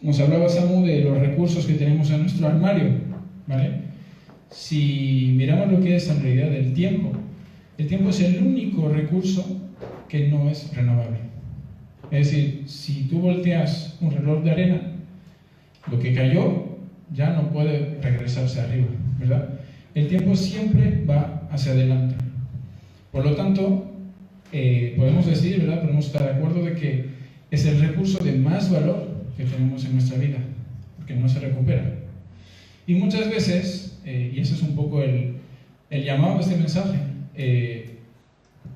nos hablaba Samu de los recursos que tenemos en nuestro armario, ¿vale? Si miramos lo que es en realidad el tiempo es el único recurso que no es renovable. Es decir, si tú volteas un reloj de arena, lo que cayó ya no puede regresarse arriba, ¿verdad? El tiempo siempre va hacia adelante. Por lo tanto, podemos decir, ¿verdad? Podemos estar de acuerdo de que es el recurso de más valor que tenemos en nuestra vida, porque no se recupera. Y muchas veces, y ese es un poco el llamado de este mensaje,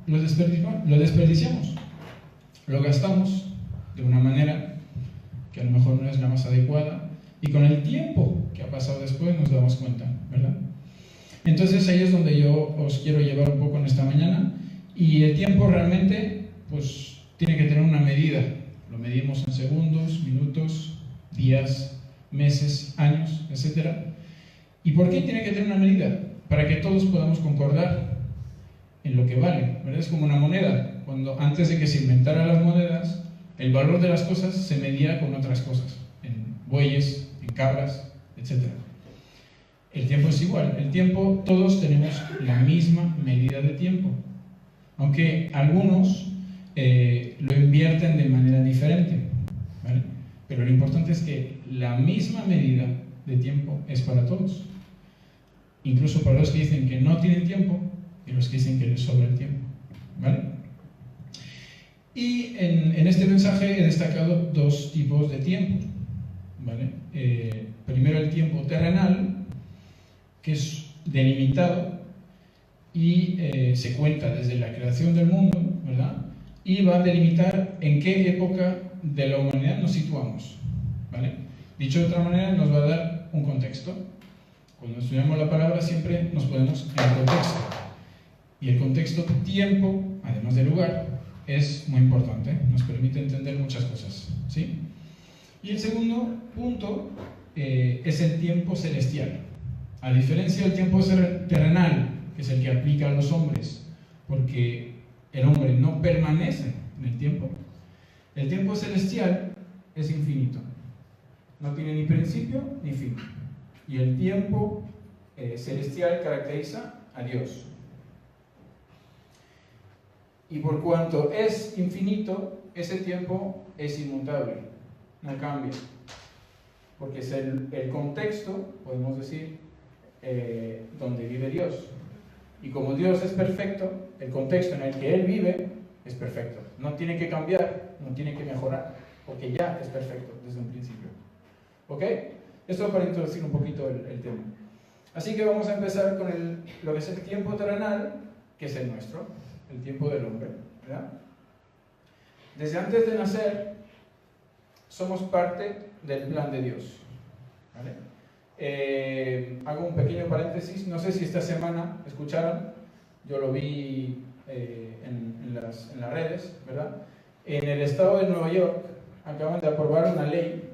lo desperdiciamos, lo gastamos de una manera que a lo mejor no es la más adecuada, y con el tiempo que ha pasado después nos damos cuenta, ¿verdad? Entonces ahí es donde yo os quiero llevar un poco en esta mañana, y el tiempo realmente pues tiene que tener una medida. Lo medimos en segundos, minutos, días, meses, años, etc. ¿Y por qué tiene que tener una medida? Para que todos podamos concordar en lo que vale, ¿verdad? Es como una moneda. Cuando antes de que se inventaran las monedas, el valor de las cosas se medía con otras cosas, en bueyes, en cabras, etc. El tiempo es igual. El tiempo, todos tenemos la misma medida de tiempo, aunque algunos lo invierten de manera diferente, ¿vale? Pero lo importante es que la misma medida de tiempo es para todos, incluso para los que dicen que no tienen tiempo y los que dicen que les sobra el tiempo, ¿vale? Y en este mensaje he destacado dos tipos de tiempo, ¿vale? Primero el tiempo terrenal, que es delimitado y se cuenta desde la creación del mundo, ¿verdad? Y va a delimitar en qué época de la humanidad nos situamos, ¿vale? Dicho de otra manera, nos va a dar un contexto. Cuando estudiamos la palabra siempre nos ponemos en el contexto. Y el contexto tiempo, además de lugar, es muy importante, nos permite entender muchas cosas, ¿sí? Y el segundo punto es el tiempo celestial. A diferencia del tiempo terrenal, que es el que aplica a los hombres, porque el hombre no permanece en el tiempo celestial es infinito. No tiene ni principio ni fin. Y el tiempo celestial caracteriza a Dios. Y por cuanto es infinito, ese tiempo es inmutable, no cambia. Porque es el contexto, podemos decir, donde vive Dios. Y como Dios es perfecto, el contexto en el que Él vive es perfecto. No tiene que cambiar, no tiene que mejorar, porque ya es perfecto desde un principio. ¿Ok? Esto para introducir un poquito el tema. Así que vamos a empezar con lo que es el tiempo terrenal, que es el nuestro, el tiempo del hombre, ¿verdad? Desde antes de nacer, somos parte del plan de Dios, ¿vale? Hago un pequeño paréntesis, no sé si esta semana escucharon, yo lo vi en las redes, ¿verdad? En el estado de Nueva York acaban de aprobar una ley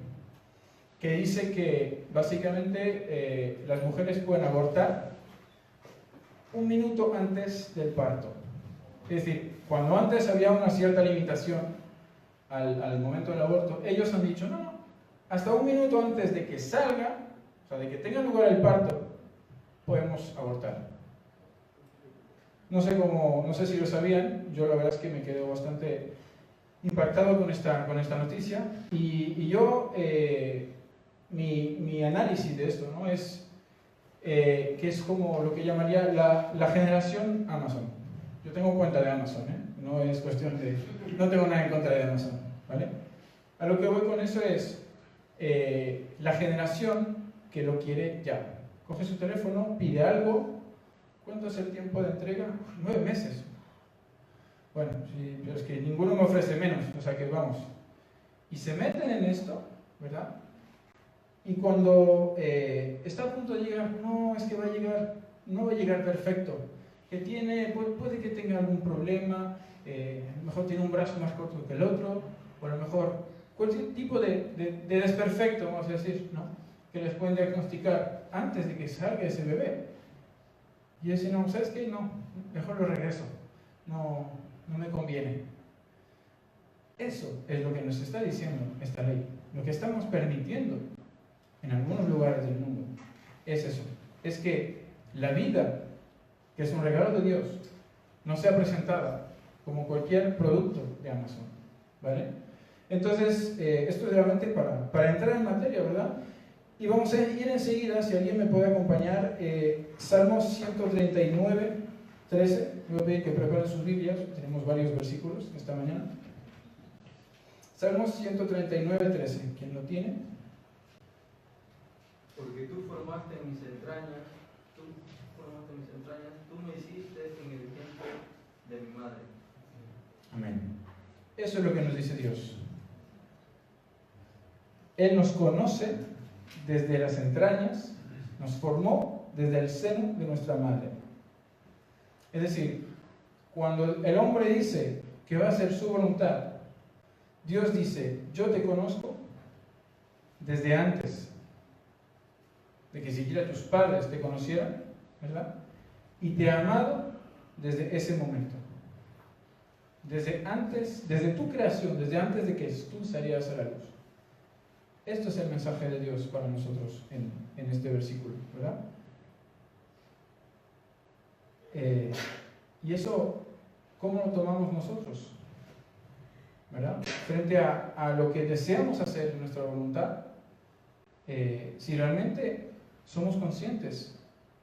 que dice que básicamente las mujeres pueden abortar un minuto antes del parto. Es decir, cuando antes había una cierta limitación al momento del aborto, ellos han dicho, no, hasta un minuto antes de que salga, o sea, de que tenga lugar el parto, podemos abortar. No sé si lo sabían, yo la verdad es que me quedé bastante impactado con esta noticia, y yo, mi análisis de esto, ¿no? Es que es como lo que llamaría la generación Amazon. Yo tengo cuenta de Amazon, no es cuestión de... no tengo nada en contra de Amazon, ¿vale? A lo que voy con eso es la generación que lo quiere ya. Coge su teléfono, pide algo. ¿Cuánto es el tiempo de entrega? 9 meses. Bueno, sí, pero es que ninguno me ofrece menos, o sea que vamos. Y se meten en esto, ¿verdad? Y cuando está a punto de llegar, no, es que no va a llegar perfecto. Que puede que tenga algún problema, a lo mejor tiene un brazo más corto que el otro, o a lo mejor cualquier tipo de desperfecto, vamos a decir, ¿no? Que les pueden diagnosticar antes de que salga ese bebé. Y decir, no, ¿sabes qué? No, mejor lo regreso, no me conviene. Eso es lo que nos está diciendo esta ley. lo que estamos permitiendo en algunos lugares del mundo, es eso. Es que la vida, que es un regalo de Dios, no sea presentada como cualquier producto de Amazon, ¿vale? Entonces, esto es realmente para entrar en materia, ¿verdad? Y vamos a ir enseguida, si alguien me puede acompañar, Salmos 139, 13. Voy a pedir que preparen sus Biblias, tenemos varios versículos esta mañana. Salmos 139, 13. ¿Quién lo tiene? Porque tú formaste mis entrañas, tú me hiciste en el tiempo de mi madre. Amén. Eso es lo que nos dice Dios. Él nos conoce desde las entrañas, nos formó desde el seno de nuestra madre. Es decir, cuando el hombre dice que va a hacer su voluntad, Dios dice, yo te conozco desde antes de que siquiera tus padres te conocieran, ¿verdad? Y te he amado desde ese momento. Desde antes, desde tu creación, desde antes de que tú salieras a la luz. Esto es el mensaje de Dios para nosotros en este versículo, ¿verdad? Y eso, ¿cómo lo tomamos nosotros? ¿Verdad? Frente a lo que deseamos hacer en nuestra voluntad, si realmente somos conscientes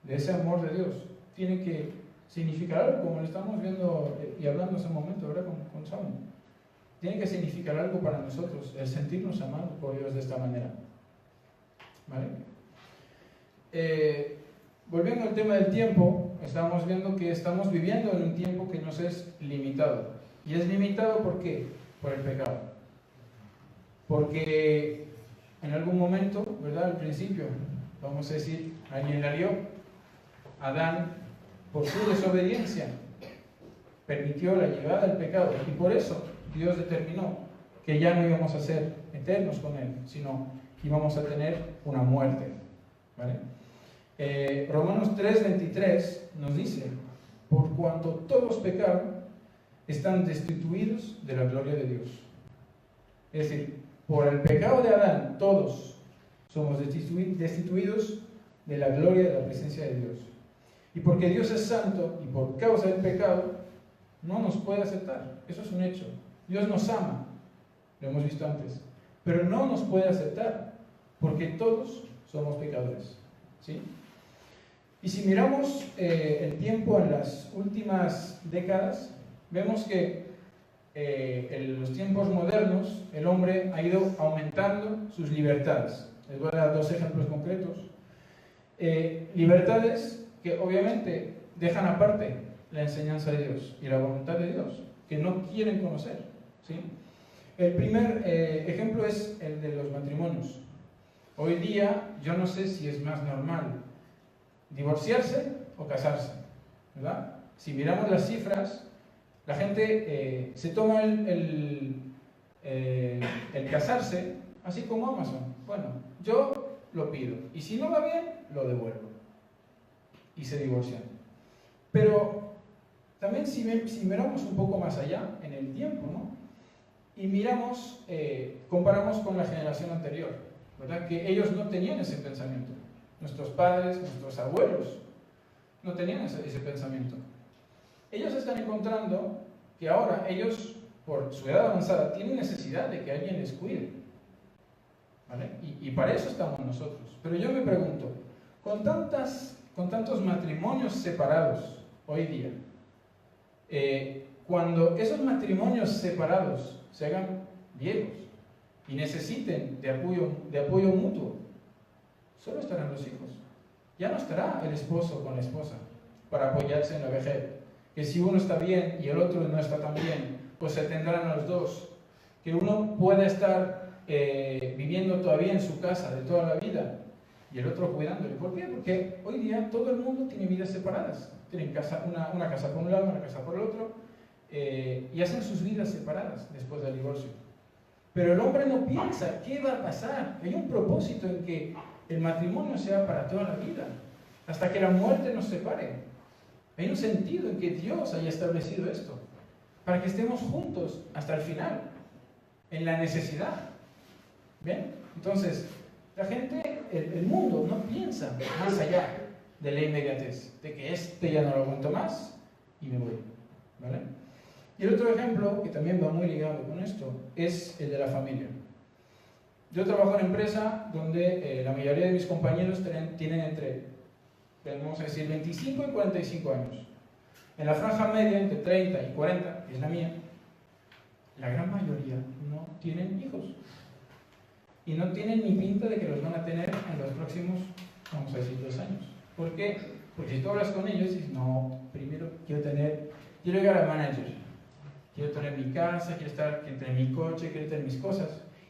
de ese amor de Dios, tiene que significar algo, como lo estamos viendo y hablando hace un momento, ¿verdad? Con Samuel. Tiene que significar algo para nosotros, el sentirnos amados por Dios de esta manera. ¿Vale? Volviendo al tema del tiempo, estamos viendo que estamos viviendo en un tiempo que nos es limitado. ¿Y es limitado por qué? Por el pecado. Porque en algún momento, ¿verdad? Al principio, vamos a decir, alguien la lió. Adán, por su desobediencia, permitió la llegada del pecado. Y por eso Dios determinó que ya no íbamos a ser eternos con Él, sino que íbamos a tener una muerte. ¿Vale? Romanos 3:23 nos dice, por cuanto todos pecaron, están destituidos de la gloria de Dios. Es decir, por el pecado de Adán, todos somos destituidos de la gloria de la presencia de Dios. Y porque Dios es santo y por causa del pecado, no nos puede aceptar. Eso es un hecho. Dios nos ama, lo hemos visto antes, pero no nos puede aceptar, porque todos somos pecadores. ¿Sí? Y si miramos el tiempo en las últimas décadas, vemos que en los tiempos modernos el hombre ha ido aumentando sus libertades. Les voy a dar dos ejemplos concretos. Libertades que obviamente dejan aparte la enseñanza de Dios y la voluntad de Dios, que no quieren conocer. ¿Sí? El primer ejemplo es el de los matrimonios. Hoy día yo no sé si es más normal divorciarse o casarse, ¿verdad? Si miramos las cifras, la gente se toma el casarse así como Amazon. Bueno, yo lo pido y si no va bien, lo devuelvo y se divorcian. Pero también si miramos un poco más allá en el tiempo, ¿no? Y miramos, comparamos con la generación anterior, ¿verdad? Que ellos no tenían ese pensamiento. Nuestros padres, nuestros abuelos no tenían ese pensamiento. Ellos están encontrando que ahora ellos, por su edad avanzada, tienen necesidad de que alguien les cuide, ¿vale? Y para eso estamos nosotros. Pero yo me pregunto, con tantos matrimonios separados hoy día, cuando esos matrimonios separados se hagan viejos y necesiten de apoyo mutuo, solo estarán los hijos. Ya no estará el esposo con la esposa para apoyarse en la vejez. Que si uno está bien y el otro no está tan bien, pues se tendrán a los dos. Que uno pueda estar viviendo todavía en su casa de toda la vida y el otro cuidándole. ¿Por qué? Porque hoy día todo el mundo tiene vidas separadas. Tienen una casa por un lado, una casa por el otro, y hacen sus vidas separadas después del divorcio. Pero el hombre no piensa qué va a pasar. Hay un propósito en que el matrimonio sea para toda la vida, hasta que la muerte nos separe. Hay un sentido en que Dios haya establecido esto, para que estemos juntos hasta el final, en la necesidad. ¿Bien? Entonces, la gente, el mundo no piensa más allá de la inmediatez, de que ya no lo aguanto más y me voy, ¿vale? Y el otro ejemplo, que también va muy ligado con esto, es el de la familia. Yo trabajo en una empresa donde la mayoría de mis compañeros tienen entre, vamos a decir, 25 y 45 años. En la franja media, entre 30 y 40, que es la mía, la gran mayoría no tienen hijos. Y no tienen ni pinta de que los van a tener en los próximos, vamos a decir, 2 años. ¿Por qué? Porque si tú hablas con ellos y dices, no, primero quiero llegar a manager, quiero tener mi casa, quiero tener mi coche, quiero tener mis cosas.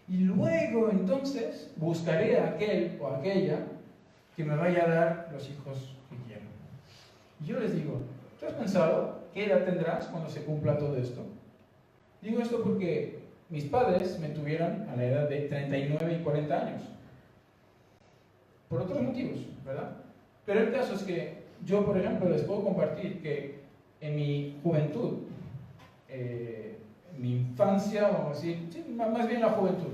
Y luego, entonces, buscaré a aquel o aquella que me vaya a dar los hijos que quiero. Y yo les digo, ¿tú has pensado qué edad tendrás cuando se cumpla todo esto? Digo esto porque mis padres me tuvieron a la edad de 39 y 40 años. Por otros motivos, ¿verdad? Pero el caso es que yo, por ejemplo, les puedo compartir que en mi juventud, mi infancia, vamos a decir, sí, más bien la juventud,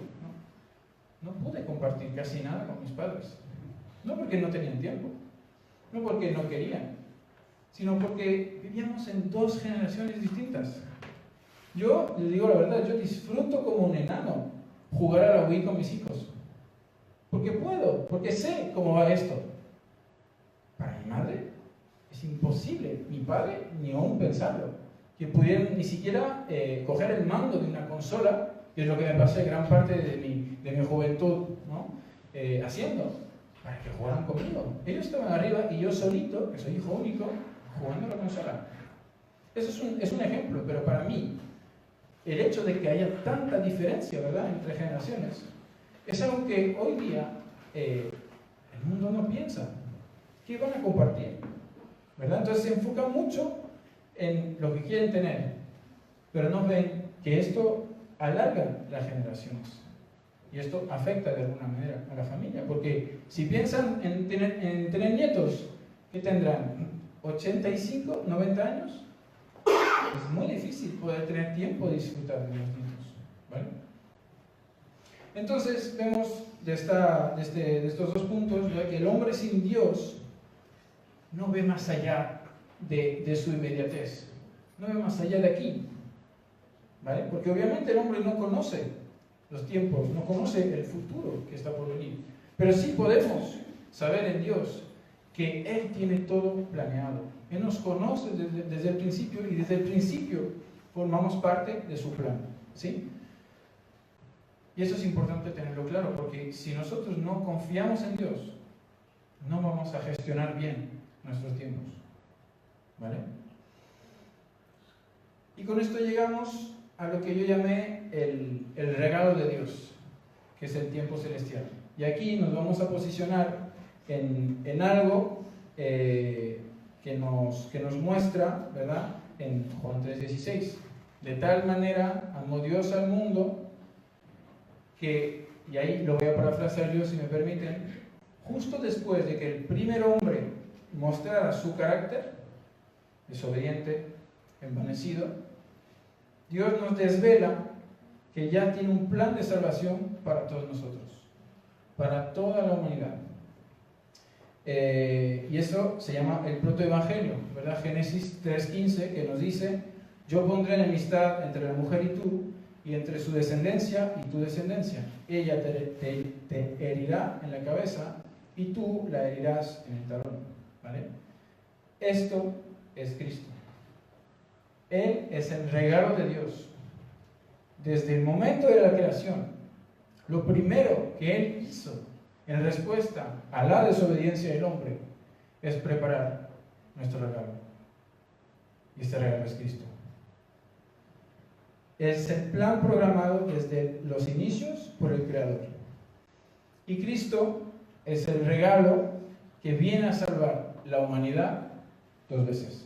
no pude compartir casi nada con mis padres. No porque no tenían tiempo, no porque no querían, sino porque vivíamos en 2 generaciones distintas. Yo, les digo la verdad, yo disfruto como un enano jugar a la Wii con mis hijos. Porque puedo, porque sé cómo va esto. Para mi madre es imposible, mi padre ni aún pensarlo, que pudieran ni siquiera coger el mando de una consola, que es lo que me pasé gran parte de mi juventud, ¿no? Haciendo, para que jugaran conmigo. Ellos estaban arriba y yo solito, que soy hijo único, jugando a la consola. Eso es un ejemplo, pero para mí, el hecho de que haya tanta diferencia, ¿verdad?, entre generaciones, es algo que hoy día el mundo no piensa. ¿Qué van a compartir? ¿Verdad? Entonces se enfocan mucho en lo que quieren tener, pero no ven que esto alarga las generaciones. Y esto afecta de alguna manera a la familia, porque si piensan en tener nietos, ¿qué tendrán? ¿85, 90 años? Es muy difícil poder tener tiempo de disfrutar de los nietos, ¿vale? Entonces vemos de estos 2 puntos, ¿verdad?, que el hombre sin Dios no ve más allá de su inmediatez, no ve más allá de aquí, ¿vale? Porque obviamente el hombre no conoce los tiempos, no conoce el futuro que está por venir, pero sí podemos saber en Dios que Él tiene todo planeado. Él nos conoce desde el principio y desde el principio formamos parte de su plan, ¿sí? Y eso es importante tenerlo claro, porque si nosotros no confiamos en Dios, no vamos a gestionar bien nuestros tiempos, ¿vale? Y con esto llegamos a lo que yo llamé el regalo de Dios, que es el tiempo celestial. Y aquí nos vamos a posicionar en algo que nos muestra, ¿verdad?, en Juan 3:16. De tal manera amó Dios al mundo que, y ahí lo voy a parafrasear yo si me permiten, justo después de que el primer hombre mostrara su carácter desobediente, envanecido, Dios nos desvela que ya tiene un plan de salvación para todos nosotros, para toda la humanidad. Y eso se llama el protoevangelio, ¿verdad? Génesis 3:15, que nos dice: yo pondré enemistad entre la mujer y tú, y entre su descendencia y tu descendencia. Ella te herirá en la cabeza y tú la herirás en el talón, ¿vale? Esto es Cristo. Él es el regalo de Dios. Desde el momento de la creación, lo primero que Él hizo en respuesta a la desobediencia del hombre es preparar nuestro regalo. Y este regalo es Cristo. Es el plan programado desde los inicios por el Creador. Y Cristo es el regalo que viene a salvar la humanidad 2 veces.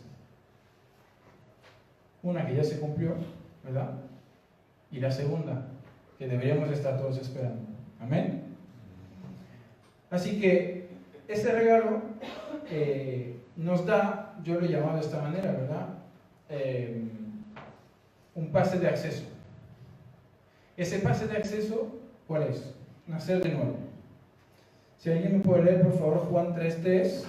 Una que ya se cumplió, ¿verdad? Y la segunda, que deberíamos estar todos esperando. Amén. Así que este regalo nos da, yo lo he llamado de esta manera, ¿verdad?, un pase de acceso. Ese pase de acceso, ¿cuál es? nacer de nuevo? Si alguien me puede leer, por favor, Juan 3:3.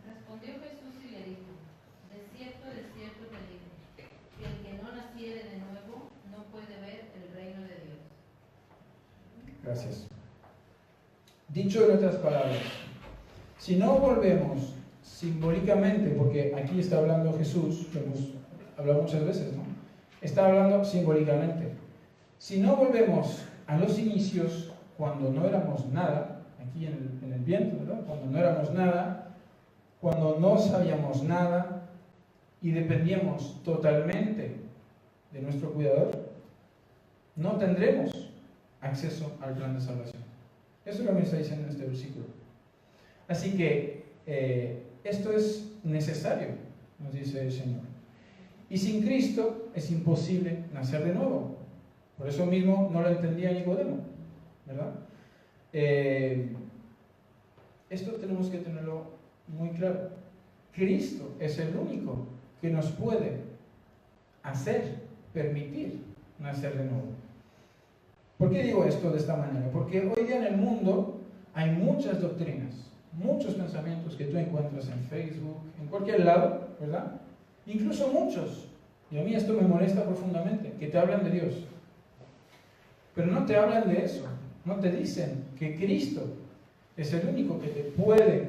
Respondió Jesús y le dijo: de cierto te digo, que el que no naciere de nuevo no puede ver el reino de Dios. Gracias. Dicho en otras palabras, si no volvemos simbólicamente, porque aquí está hablando Jesús, lo hemos hablado muchas veces, ¿no? Está hablando simbólicamente. Si no volvemos a los inicios, cuando no éramos nada, aquí en el viento, ¿verdad? Cuando no éramos nada, cuando no sabíamos nada y dependíamos totalmente de nuestro cuidador, no tendremos acceso al plan de salvación. Eso es lo que me está diciendo en este versículo. Así que esto es necesario, nos dice el Señor. Y sin Cristo es imposible nacer de nuevo. Por eso mismo no lo entendía Nicodemo, ¿verdad? Esto tenemos que tenerlo muy claro. Cristo es el único que nos puede permitir nacer de nuevo. ¿Por qué digo esto de esta manera? Porque hoy día en el mundo hay muchas doctrinas, muchos pensamientos que tú encuentras en Facebook, en cualquier lado, ¿verdad? Incluso muchos, y a mí esto me molesta profundamente, que te hablan de Dios. Pero no te hablan de eso, no te dicen que Cristo es el único que te puede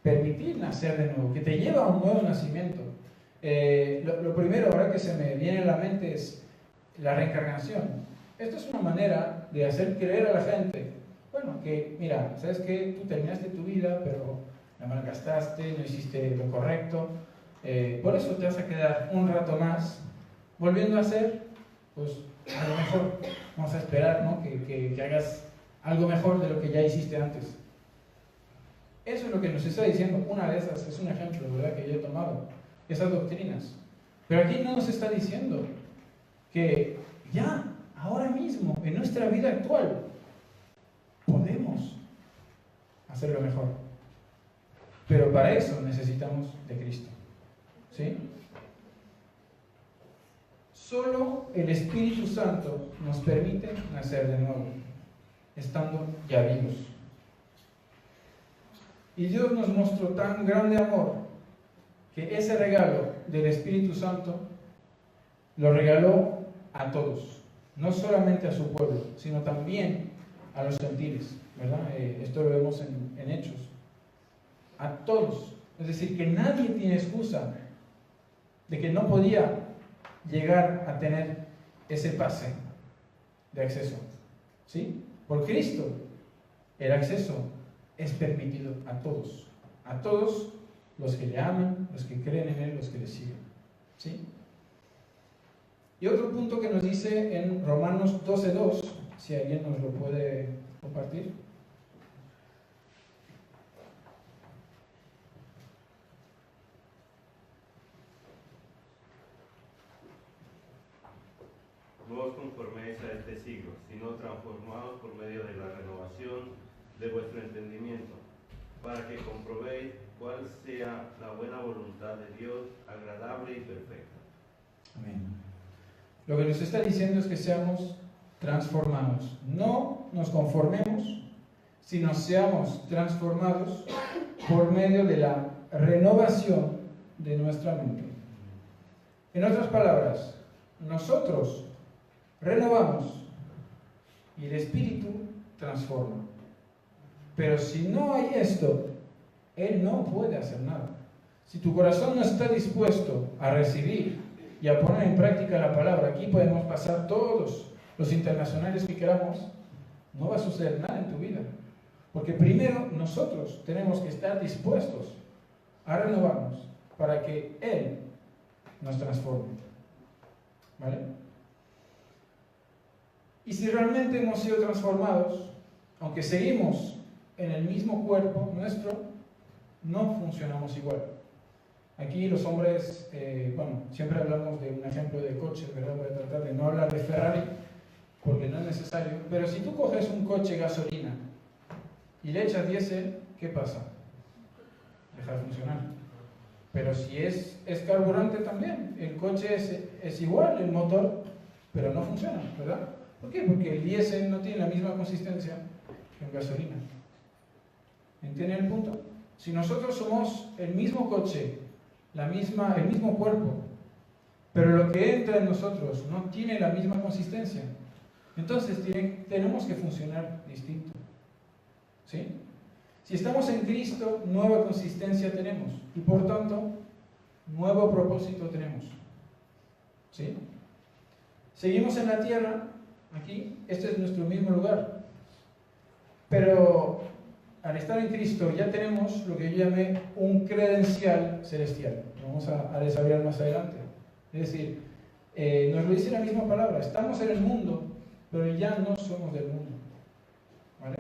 permitir nacer de nuevo, que te lleva a un nuevo nacimiento. Lo primero ahora que se me viene a la mente es la reencarnación. Esto es una manera de hacer creer a la gente, bueno, que mira, ¿sabes qué? Tú terminaste tu vida, pero la malgastaste, no hiciste lo correcto, por eso te vas a quedar un rato más volviendo a hacer, pues a lo mejor vamos a esperar, ¿no? que hagas algo mejor de lo que ya hiciste antes. Eso es lo que nos está diciendo. Una de esas es un ejemplo, ¿verdad?, que yo he tomado, esas doctrinas. Pero aquí no nos está diciendo que ya, ahora mismo, en nuestra vida actual, podemos hacerlo mejor. Pero para eso necesitamos de Cristo. ¿Sí? Solo el Espíritu Santo nos permite nacer de nuevo, estando ya vivos. Y Dios nos mostró tan grande amor que ese regalo del Espíritu Santo lo regaló a todos, no solamente a su pueblo, sino también a los gentiles, ¿verdad? Esto lo vemos en Hechos. A todos. Es decir, que nadie tiene excusa de que no podía llegar a tener ese pase de acceso. ¿Sí? Por Cristo, el acceso es permitido a todos los que le aman, los que creen en Él, los que le siguen. ¿Sí? Y otro punto que nos dice en Romanos 12:2, si alguien nos lo puede compartir. No os conforméis a este siglo, sino transformaos por medio de la renovación de vuestro entendimiento, para que comprobéis cuál sea la buena voluntad de Dios, agradable y perfecta. Amén. Lo que nos está diciendo es que seamos transformados. No nos conformemos, sino seamos transformados por medio de la renovación de nuestra mente. En otras palabras, nosotros renovamos y el Espíritu transforma. Pero si no hay esto, Él no puede hacer nada. Si tu corazón no está dispuesto a recibir y a poner en práctica la palabra, aquí podemos pasar todos los internacionales que queramos, no va a suceder nada en tu vida. Porque primero nosotros tenemos que estar dispuestos a renovarnos para que Él nos transforme. ¿Vale? Y si realmente hemos sido transformados, aunque seguimos en el mismo cuerpo nuestro, no funcionamos igual. Aquí los hombres, siempre hablamos de un ejemplo de coche, ¿verdad? Voy a tratar de no hablar de Ferrari, porque no es necesario. Pero si tú coges un coche gasolina y le echas diésel, ¿qué pasa? Deja de funcionar. Pero si es carburante también, el coche es igual, el motor, pero no funciona, ¿verdad? ¿Por qué? Porque el diésel no tiene la misma consistencia que un gasolina. ¿Entienden el punto? Si nosotros somos el mismo coche, el mismo cuerpo, pero lo que entra en nosotros no tiene la misma consistencia, entonces tenemos que funcionar distinto. ¿Sí? Si estamos en Cristo, nueva consistencia tenemos y por tanto, nuevo propósito tenemos. ¿Sí? Seguimos en la tierra, aquí, este es nuestro mismo lugar, pero al estar en Cristo ya tenemos lo que yo llamé un credencial celestial. Vamos a desarrollar más adelante. Es decir, nos lo dice la misma palabra, estamos en el mundo, pero ya no somos del mundo. ¿Vale?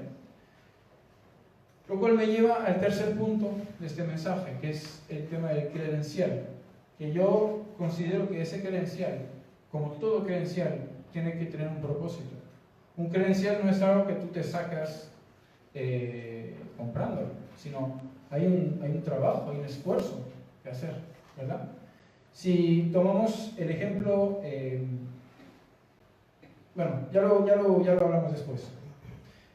Lo cual me lleva al tercer punto de este mensaje, que es el tema del credencial. Que yo considero que ese credencial, como todo credencial, tiene que tener un propósito. Un credencial no es algo que tú te sacas comprándolo, sino hay un trabajo, hay un esfuerzo que hacer, ¿verdad? Si tomamos el ejemplo, bueno, ya lo hablamos después.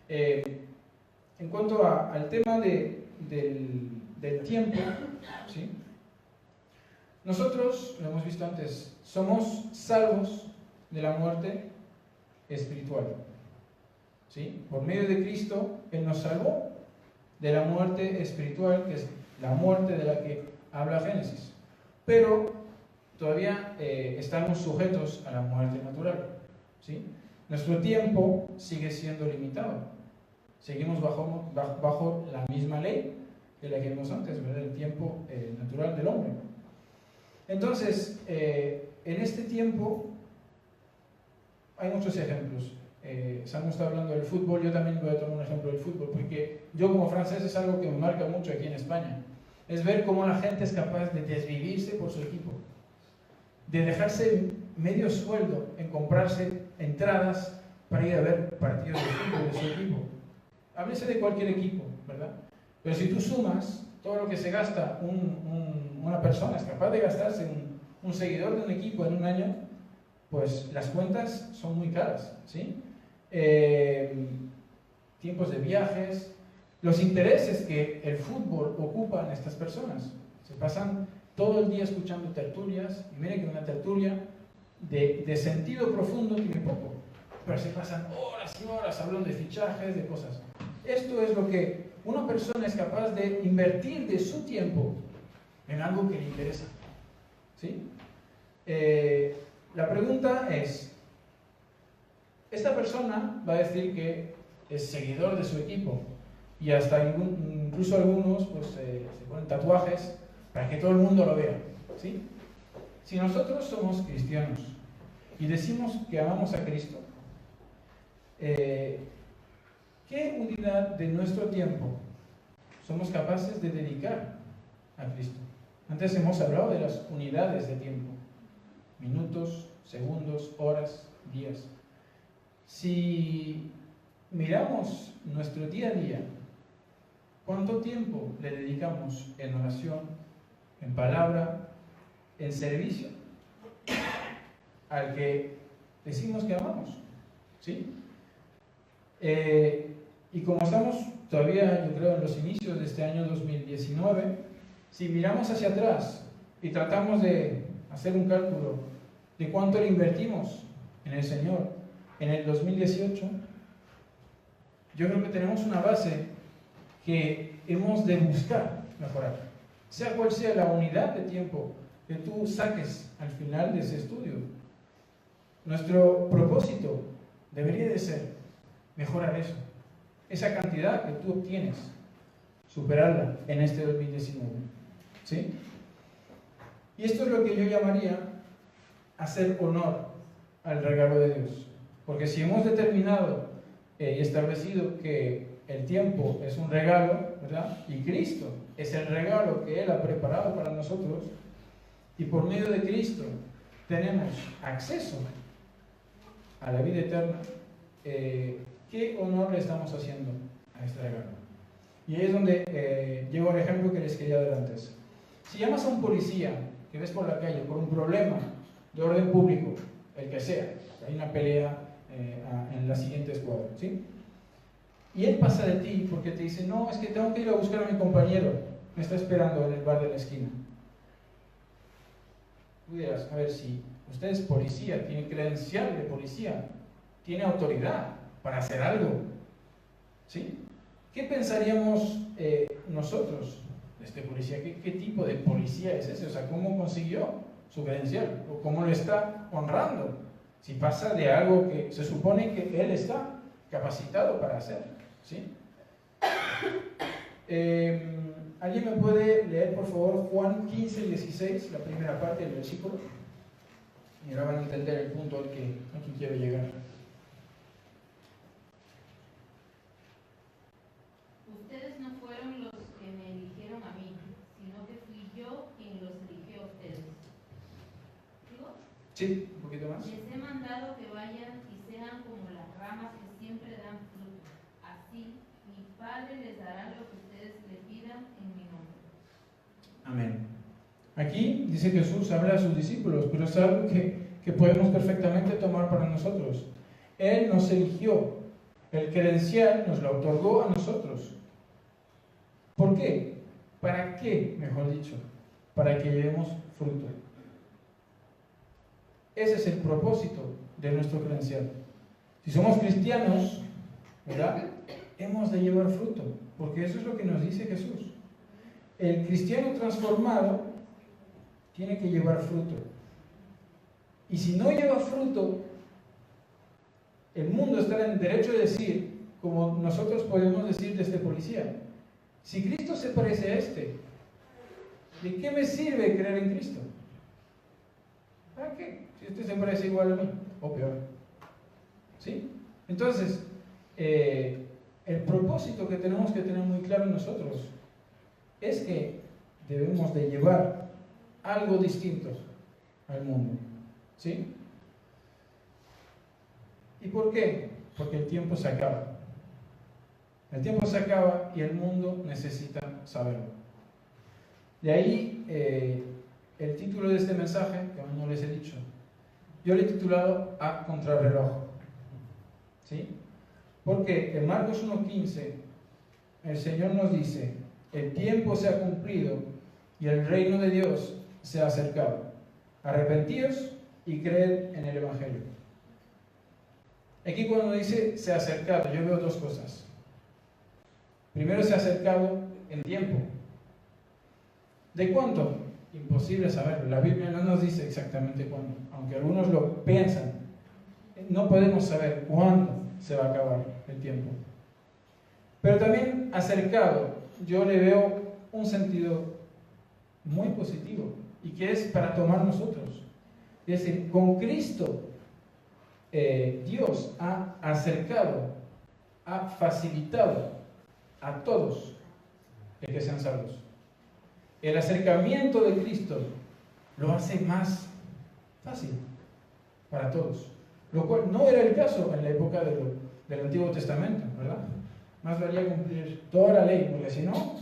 En cuanto al tema del tiempo, ¿sí? Nosotros, lo hemos visto antes, somos salvos de la muerte espiritual. ¿Sí? Por medio de Cristo, Él nos salvó de la muerte espiritual, que es la muerte de la que habla Génesis. Pero todavía estamos sujetos a la muerte natural. ¿Sí? Nuestro tiempo sigue siendo limitado. Seguimos bajo la misma ley que la que vimos antes, ¿verdad? El tiempo natural del hombre. Entonces, en este tiempo hay muchos ejemplos. Samu está hablando del fútbol, yo también voy a tomar un ejemplo del fútbol, porque yo como francés es algo que me marca mucho aquí en España. Es ver cómo la gente es capaz de desvivirse por su equipo, de dejarse medio sueldo en comprarse entradas para ir a ver partidos de fútbol de su equipo. Háblese de cualquier equipo, ¿verdad? Pero si tú sumas todo lo que se gasta una persona, es capaz de gastarse un seguidor de un equipo en un año, pues las cuentas son muy caras, ¿sí? Tiempos de viajes, los intereses que el fútbol ocupa en estas personas. Se pasan todo el día escuchando tertulias, y miren que una tertulia de sentido profundo tiene poco, pero se pasan horas y horas hablando de fichajes, de cosas. Esto es lo que una persona es capaz de invertir de su tiempo en algo que le interesa. ¿Sí? La pregunta es, esta persona va a decir que es seguidor de su equipo y hasta incluso algunos pues, se ponen tatuajes para que todo el mundo lo vea. ¿Sí? Si nosotros somos cristianos y decimos que amamos a Cristo, ¿qué unidad de nuestro tiempo somos capaces de dedicar a Cristo? Antes hemos hablado de las unidades de tiempo: minutos, segundos, horas, días. Si miramos nuestro día a día, ¿cuánto tiempo le dedicamos en oración, en palabra, en servicio al que decimos que amamos? ¿Sí? Y como estamos todavía, yo creo, en los inicios de este año 2019, si miramos hacia atrás y tratamos de hacer un cálculo de cuánto le invertimos en el Señor en el 2018, yo creo que tenemos una base que hemos de buscar mejorar. Sea cual sea la unidad de tiempo que tú saques al final de ese estudio, nuestro propósito debería de ser mejorar eso, esa cantidad que tú obtienes, superarla en este 2019. ¿Sí? Y esto es lo que yo llamaría hacer honor al regalo de Dios. Porque si hemos determinado y establecido que el tiempo es un regalo, ¿verdad? Y Cristo es el regalo que Él ha preparado para nosotros, y por medio de Cristo tenemos acceso a la vida eterna, ¿qué honor le estamos haciendo a este regalo? Y ahí es donde llevo el ejemplo que les quería dar antes. Si llamas a un policía que ves por la calle por un problema de orden público, el que sea, hay una pelea en la siguiente escuadra, ¿sí? Y él pasa de ti porque te dice, no, es que tengo que ir a buscar a mi compañero, me está esperando en el bar de la esquina. Tú dirás, a ver, si usted es policía, tiene credencial de policía, tiene autoridad para hacer algo, ¿sí? ¿Qué pensaríamos nosotros de este policía? ¿Qué tipo de policía es ese? O sea, ¿cómo consiguió su credencial? ¿O cómo lo está honrando? Si pasa de algo que se supone que él está capacitado para hacer, ¿sí? ¿Alguien me puede leer, por favor, Juan 15, 16, la primera parte del versículo? Y ahora van a entender el punto al que quiero llegar. Ustedes no fueron los que me eligieron a mí, sino que fui yo quien los eligió a ustedes. ¿Digo? Sí, un poquito más. Les he mandado que vayan y sean como las ramas que siempre dan fruto. Así, mi Padre les dará lo que ustedes le pidan en mi nombre. Amén. Aquí dice Jesús, habla a sus discípulos, pero es algo que podemos perfectamente tomar para nosotros. Él nos eligió, el credencial nos lo otorgó a nosotros. ¿Por qué? ¿Para qué, mejor dicho? Para que llevemos fruto. Ese es el propósito de nuestro credencial. Si somos cristianos, ¿verdad? Hemos de llevar fruto, porque eso es lo que nos dice Jesús. El cristiano transformado tiene que llevar fruto. Y si no lleva fruto, el mundo está en derecho de decir, como nosotros podemos decir de este policía, si Cristo se parece a este, ¿de qué me sirve creer en Cristo? ¿Para qué? Si este se parece igual a mí, o peor. ¿Sí? Entonces, el propósito que tenemos que tener muy claro nosotros es que debemos de llevar algo distinto al mundo. ¿Sí? ¿Y por qué? Porque el tiempo se acaba. El tiempo se acaba y el mundo necesita saberlo. De ahí el título de este mensaje, que aún no les he dicho, yo le he titulado A Contrarreloj. ¿Sí? Porque en Marcos 1:15 el Señor nos dice, el tiempo se ha cumplido y el reino de Dios se ha acercado. Arrepentíos y creed en el Evangelio. Aquí cuando dice se ha acercado, yo veo dos cosas. Primero, se ha acercado en tiempo. ¿De cuánto? Imposible saberlo. La Biblia no nos dice exactamente cuándo, aunque algunos lo piensan. No podemos saber cuándo se va a acabar el tiempo. Pero también acercado, yo le veo un sentido muy positivo, y que es para tomar nosotros. Es decir, con Cristo Dios ha acercado, ha facilitado a todos el que sean salvos. El acercamiento de Cristo lo hace más fácil para todos, lo cual no era el caso en la época del Antiguo Testamento, ¿verdad? Más valía cumplir toda la ley, porque si no,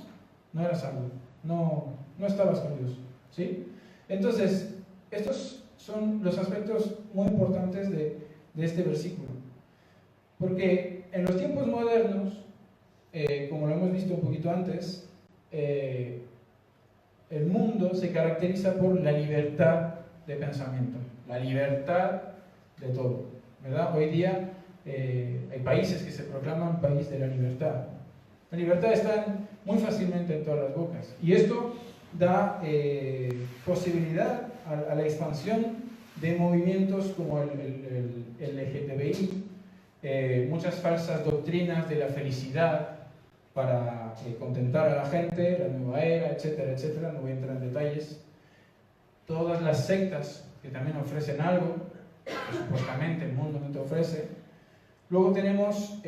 no eras salvo, no estabas con Dios, ¿sí? Entonces, estos son los aspectos muy importantes de este versículo, porque en los tiempos modernos, como lo hemos visto un poquito antes, el mundo se caracteriza por la libertad de pensamiento, la libertad de todo, ¿verdad? Hoy día hay países que se proclaman país de la libertad. La libertad está muy fácilmente en todas las bocas, y esto da posibilidad a la expansión de movimientos como el LGTBI, muchas falsas doctrinas de la felicidad para contentar a la gente, la nueva era, etcétera, etcétera. No voy a entrar en detalles. Todas las sectas que también ofrecen algo que supuestamente el mundo no te ofrece. Luego tenemos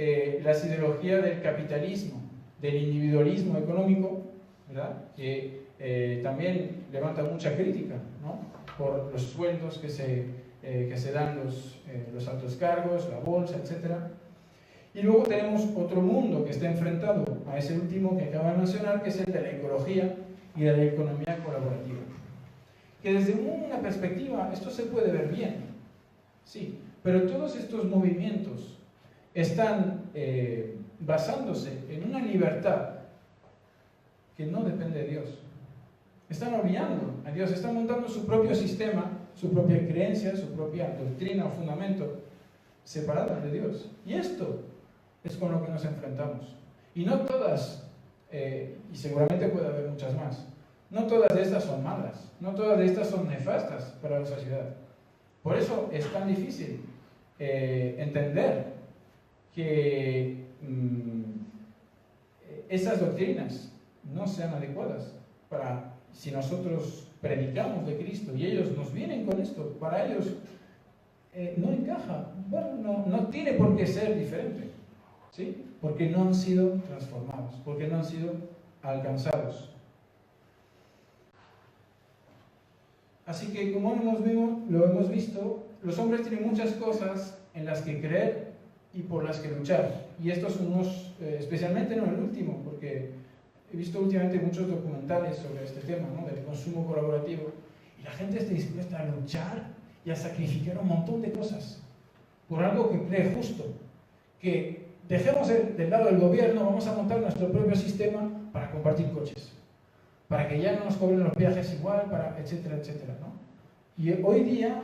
las ideologías del capitalismo, del individualismo económico, ¿verdad? Que también levanta mucha crítica, ¿no? Por los sueldos que se dan los altos cargos, la bolsa, etc. Y luego tenemos otro mundo que está enfrentado a ese último que acabo de mencionar, que es el de la ecología y de la economía colaborativa. Que desde una perspectiva esto se puede ver bien, sí, pero todos estos movimientos están basándose en una libertad que no depende de Dios. Están olvidando a Dios, están montando su propio sistema, su propia creencia, su propia doctrina o fundamento separada de Dios. Y esto es con lo que nos enfrentamos. Y no todas, y seguramente puede haber muchas más, no todas de estas son malas, no todas de estas son nefastas para la sociedad. Por eso es tan difícil entender que esas doctrinas no sean adecuadas para, si nosotros predicamos de Cristo y ellos nos vienen con esto, para ellos no encaja, bueno, no tiene por qué ser diferente, ¿sí? Porque no han sido transformados, porque no han sido alcanzados. Así que, como lo hemos visto, los hombres tienen muchas cosas en las que creer y por las que luchar. Y estos son unos, especialmente no el último, porque he visto últimamente muchos documentales sobre este tema, ¿no? Del consumo colaborativo, y la gente está dispuesta a luchar y a sacrificar un montón de cosas por algo que cree justo, que dejemos del lado del gobierno, vamos a montar nuestro propio sistema para compartir coches, para que ya no nos cobren los viajes igual, etcétera, etcétera, ¿no? Y hoy día,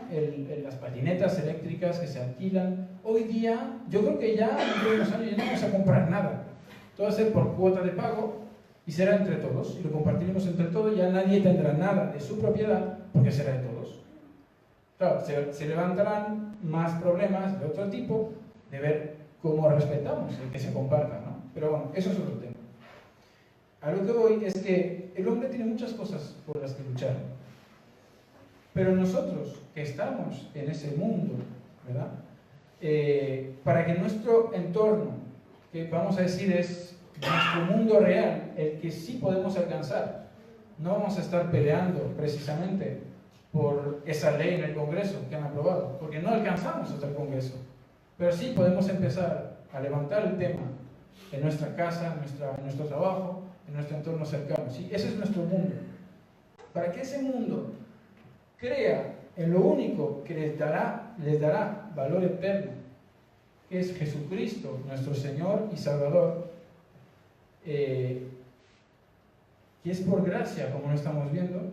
las patinetas eléctricas que se alquilan, hoy día, yo creo que ya dentro de unos años ya no vamos a comprar nada, todo va a ser por cuota de pago y será entre todos, y lo compartiremos entre todos, y ya nadie tendrá nada de su propiedad porque será de todos. Claro, se levantarán más problemas de otro tipo, de ver cómo respetamos el que se comparta, ¿no? Pero bueno, eso es otro tema. A lo que voy es que el hombre tiene muchas cosas por las que luchar, pero nosotros que estamos en ese mundo, ¿verdad? Para que nuestro entorno, que vamos a decir es nuestro mundo real, el que sí podemos alcanzar, no vamos a estar peleando precisamente por esa ley en el Congreso que han aprobado, porque no alcanzamos hasta el Congreso, pero sí podemos empezar a levantar el tema en nuestra casa, en nuestro trabajo, en nuestro entorno cercano. ¿Sí? Ese es nuestro mundo. Para que ese mundo crea en lo único que les dará valor eterno, que es Jesucristo, nuestro Señor y Salvador, que es por gracia, como lo estamos viendo.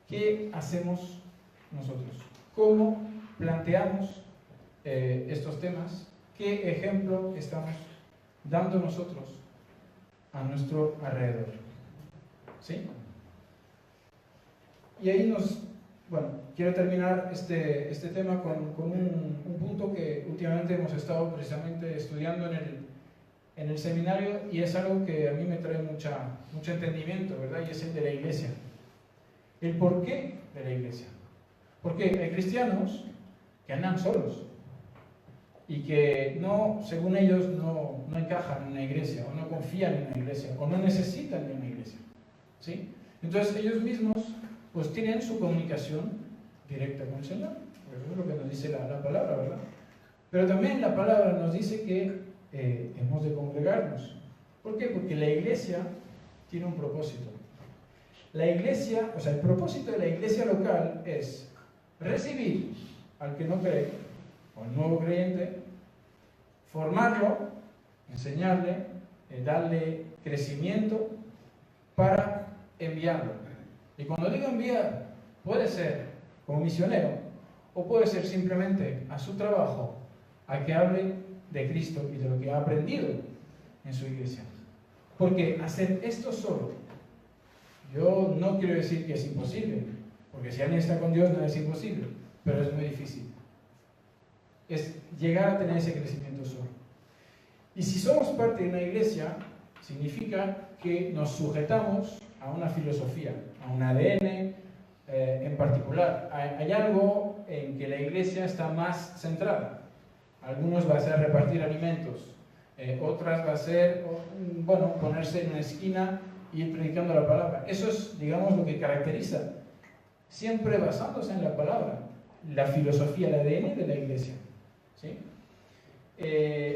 ¿Qué hacemos nosotros? ¿Cómo planteamos estos temas? ¿Qué ejemplo estamos dando nosotros a nuestro alrededor? ¿Sí? Y ahí quiero terminar este tema con un punto que últimamente hemos estado precisamente estudiando en el seminario, y es algo que a mí me trae mucho entendimiento, ¿verdad? Y es el de la iglesia. El porqué de la iglesia. Porque hay cristianos que andan solos y que según ellos no encajan en una iglesia, o no confían en una iglesia, o no necesitan de una iglesia, ¿sí? Entonces ellos mismos pues tienen su comunicación directa con el Señor. Eso es lo que nos dice la palabra, ¿verdad? Pero también la palabra nos dice que hemos de congregarnos. ¿Por qué? Porque la iglesia tiene un propósito. La iglesia, el propósito de la iglesia local es recibir al que no cree, o al nuevo creyente, formarlo, enseñarle, darle crecimiento para enviarlo. Y cuando digo enviar, puede ser como misionero, o puede ser simplemente a su trabajo, a que hable de Cristo y de lo que ha aprendido en su iglesia. Porque hacer esto solo, yo no quiero decir que es imposible, porque si alguien está con Dios no es imposible, pero es muy difícil. Es llegar a tener ese crecimiento solo. Y si somos parte de una iglesia, significa que nos sujetamos a una filosofía, a un ADN en particular. Hay algo en que la iglesia está más centrada. Algunos va a ser repartir alimentos, otras va a ser, ponerse en una esquina y ir predicando la palabra. Eso es, digamos, lo que caracteriza, siempre basándose en la palabra, la filosofía, el ADN de la iglesia. ¿Sí?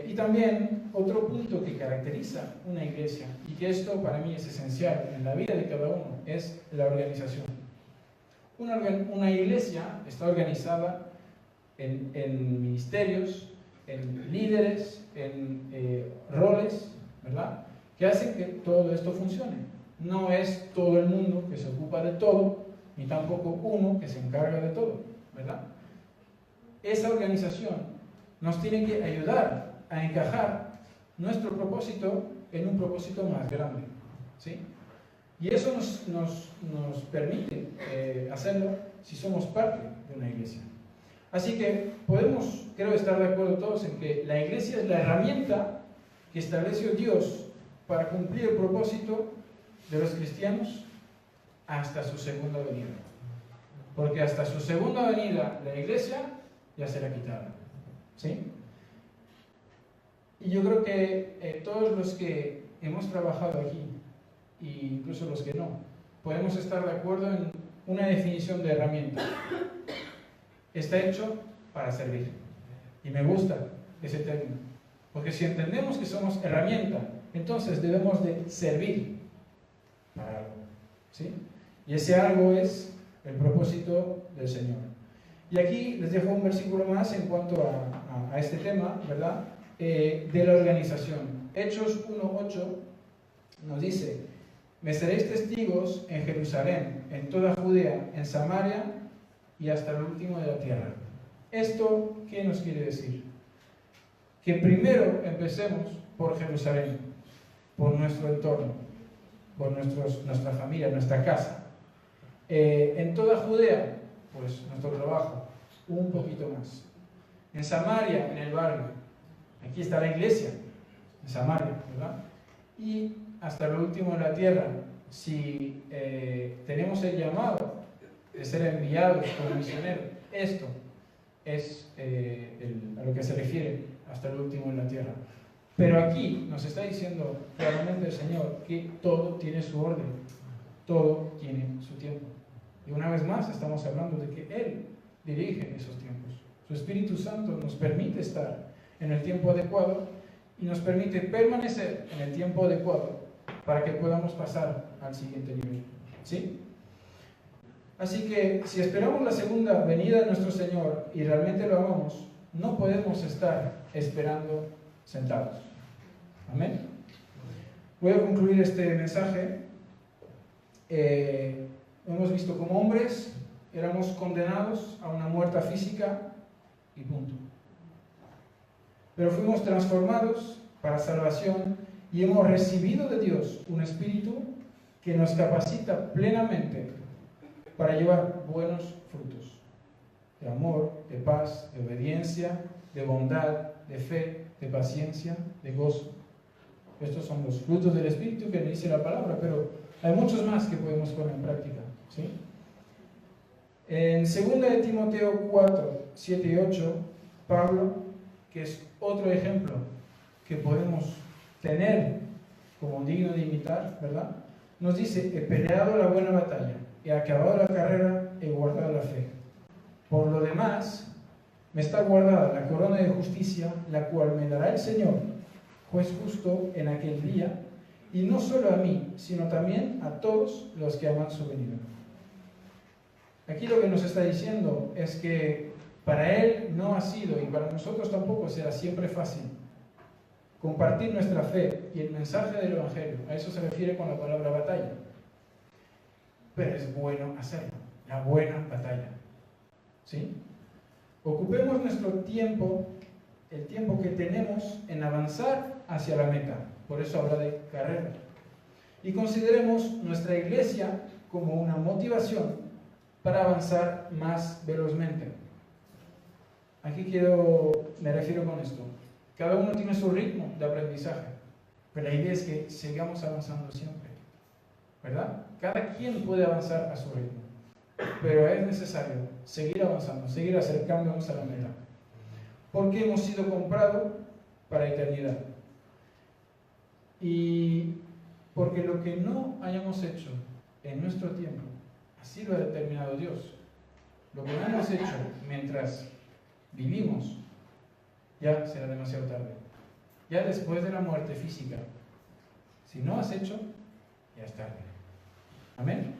Y también otro punto que caracteriza una iglesia, y que esto para mí es esencial en la vida de cada uno, es la organización. Una iglesia está organizada en ministerios, en líderes, en roles, ¿verdad?, que hacen que todo esto funcione. No es todo el mundo que se ocupa de todo, ni tampoco uno que se encarga de todo, ¿verdad? Esa organización nos tiene que ayudar a encajar nuestro propósito en un propósito más grande, ¿sí? Y eso nos permite hacerlo si somos parte de una iglesia. Así que podemos, creo, estar de acuerdo todos en que la iglesia es la herramienta que estableció Dios para cumplir el propósito de los cristianos hasta su segunda venida. Porque hasta su segunda venida la iglesia ya será quitada. ¿Sí? Y yo creo que todos los que hemos trabajado aquí, e incluso los que no, podemos estar de acuerdo en una definición de herramienta. Está hecho para servir. Y me gusta ese término. Porque si entendemos que somos herramienta, entonces debemos de servir para algo. ¿Sí? Y ese algo es el propósito del Señor. Y aquí les dejo un versículo más en cuanto a este tema, ¿verdad? De la organización. Hechos 1:8 nos dice: me seréis testigos en Jerusalén, en toda Judea, en Samaria y hasta el último de la tierra. ¿Esto qué nos quiere decir? Que primero empecemos por Jerusalén, por nuestro entorno, por nuestra familia, nuestra casa. En toda Judea, pues nuestro trabajo, un poquito más. En Samaria, en el barrio. Aquí está la iglesia, en Samaria, ¿verdad? Y hasta lo último de la tierra, si tenemos el llamado de ser enviados como misioneros, esto es a lo que se refiere hasta el último de la tierra. Pero aquí nos está diciendo claramente el Señor que todo tiene su orden, todo tiene su tiempo. Y una vez más estamos hablando de que Él dirige esos tiempos. Su Espíritu Santo nos permite estar en el tiempo adecuado y nos permite permanecer en el tiempo adecuado para que podamos pasar al siguiente nivel. ¿Sí? Así que si esperamos la segunda venida de nuestro Señor y realmente lo amamos, no podemos estar esperando sentados. Amén. Voy a concluir este mensaje. Hemos visto como hombres éramos condenados a una muerte física y punto. Pero fuimos transformados para salvación y hemos recibido de Dios un espíritu que nos capacita plenamente para llevar buenos frutos de amor, de paz, de obediencia, de bondad, de fe, de paciencia, de gozo. Estos son los frutos del Espíritu que me dice la palabra, pero hay muchos más que podemos poner en práctica. ¿Sí? En 2 de Timoteo 4, 7 y 8, Pablo, que es otro ejemplo que podemos tener como digno de imitar, ¿verdad?, nos dice: he peleado la buena batalla, he acabado la carrera, he guardado la fe. Por lo demás, me está guardada la corona de justicia, la cual me dará el Señor, juez justo, en aquel día, y no solo a mí, sino también a todos los que aman su venida. Aquí lo que nos está diciendo es que para Él no ha sido, y para nosotros tampoco será siempre fácil, compartir nuestra fe y el mensaje del Evangelio. A eso se refiere con la palabra batalla. Pero es bueno hacerlo, la buena batalla. ¿Sí? Ocupemos nuestro tiempo, el tiempo que tenemos, en avanzar hacia la meta. Por eso habla de carrera. Y consideremos nuestra iglesia como una motivación para avanzar más velozmente. Aquí me refiero con esto. Cada uno tiene su ritmo de aprendizaje, pero la idea es que sigamos avanzando siempre, ¿verdad? Cada quien puede avanzar a su ritmo, pero es necesario seguir avanzando, seguir acercándonos a la meta, porque hemos sido comprados para eternidad. Y Porque lo que no hayamos hecho en nuestro tiempo, así lo ha determinado Dios. Lo que no hemos hecho mientras vivimos, ya será demasiado tarde. Ya después de la muerte física, si no has hecho, ya es tarde. Amén.